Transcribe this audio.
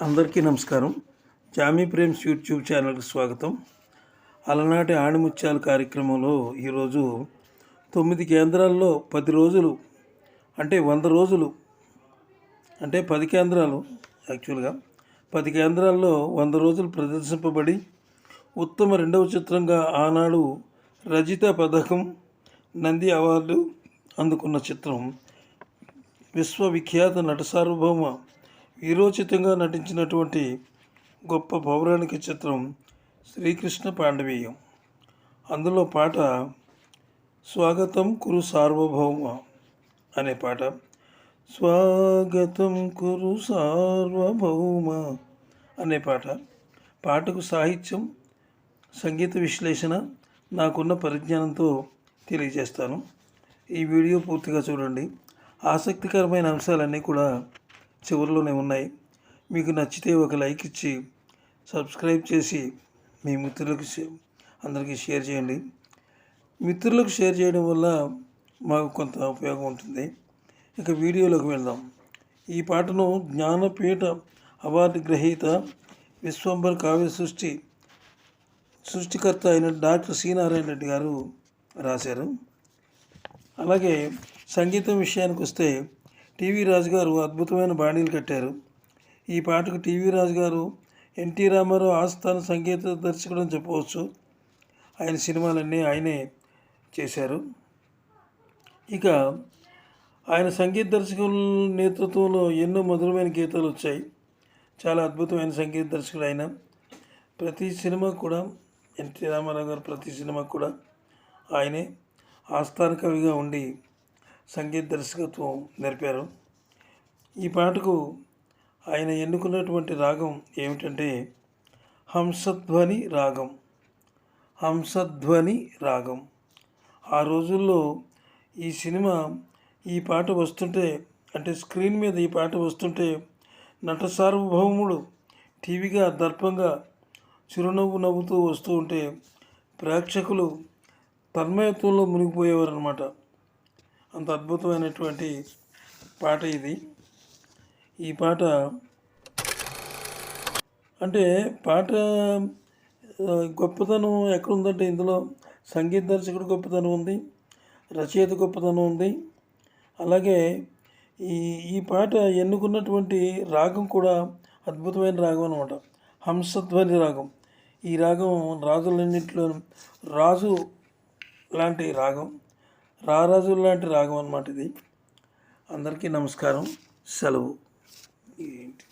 అందరికీ నమస్కారం. Jamie Prem's YouTube ఛానల్కి స్వాగతం. అలనాటి ఆణిముత్యాల కార్యక్రమంలో ఈరోజు 9 కేంద్రాల్లో 10 రోజులు అంటే 100 రోజులు అంటే 10 కేంద్రాలు యాక్చువల్గా 10 కేంద్రాల్లో 100 రోజులు ప్రదర్శింపబడి ఉత్తమ రెండవ చిత్రంగా ఆనాడు రజిత పథకం నంది అవార్డు అందుకున్న చిత్రం విశ్వవిఖ్యాత నట సార్వభౌమ వీరోచితంగా నటించినటువంటి గొప్ప పౌరాణిక చిత్రం శ్రీకృష్ణ పాండవీయం. అందులో పాట స్వాగతం కురు సార్వభౌమ అనే పాట. స్వాగతం కురు సార్వభౌమ అనే పాటకు సాహిత్యం, సంగీత విశ్లేషణ నాకున్న పరిజ్ఞానంతో తెలియజేస్తాను. ఈ వీడియో పూర్తిగా చూడండి. ఆసక్తికరమైన అంశాలన్నీ కూడా చివరిలోనే ఉన్నాయి. మీకు నచ్చితే ఒక లైక్ ఇచ్చి సబ్స్క్రైబ్ చేసి మీ మిత్రులకు అందరికీ షేర్ చేయండి. మిత్రులకు షేర్ చేయడం వల్ల మాకు కొంత ఉపయోగం ఉంటుంది. ఇక వీడియోలోకి వెళ్దాం. ఈ పాటను జ్ఞానపీఠ అవార్డు గ్రహీత విశ్వంబర్ కావ్య సృష్టికర్త అయిన డాక్టర్ సి నారాయణ రెడ్డి గారు రాశారు. అలాగే సంగీతం విషయానికి వస్తే టీవీ రాజు గారు అద్భుతమైన బాణీలు కట్టారు. ఈ పాటకు టీవీ రాజు గారు ఎన్టీ రామారావు ఆస్థాన సంగీత దర్శకుడు అని చెప్పవచ్చు. ఆయన సినిమాలన్నీ ఆయనే చేశారు. ఇక ఆయన సంగీత దర్శకుల నేతృత్వంలో ఎన్నో మధురమైన గీతాలు వచ్చాయి. చాలా అద్భుతమైన సంగీత దర్శకుడు ఆయన. ప్రతి సినిమా కూడా ఎన్టీ రామారావు గారు ప్రతి సినిమా కూడా ఆయనే ఆస్థాన కవిగా ఉండి సంగీత దర్శకత్వం నేర్పారు. ఈ పాటకు ఆయన ఎన్నుకున్నటువంటి రాగం ఏమిటంటే హంసధ్వని రాగం. ఆ రోజుల్లో ఈ పాట వస్తుంటే అంటే స్క్రీన్ మీద ఈ పాట వస్తుంటే నట సార్వభౌముడు టీవీగా దర్పంగా చిరునవ్వు నవ్వుతూ వస్తూ ఉంటే ప్రేక్షకులు తన్మయత్వంలో మునిగిపోయేవారు అన్నమాట. అంత అద్భుతమైనటువంటి పాట ఇది. ఈ పాట అంటే పాట గొప్పతనం ఎక్కడుందంటే ఇందులో సంగీత దర్శకుడు గొప్పతనం ఉంది, రచయిత గొప్పతనం ఉంది. అలాగే ఈ పాట ఎన్నుకున్నటువంటి రాగం కూడా అద్భుతమైన రాగం అన్నమాట. హంసధ్వని రాగం. ఈ రాగం రాజులన్నింటిలో రాజు లాంటి రాగం, రారాజుల లాంటి రాగం అన్నమాట ఇది. అందరికీ నమస్కారం. సెలవు. ఏంటి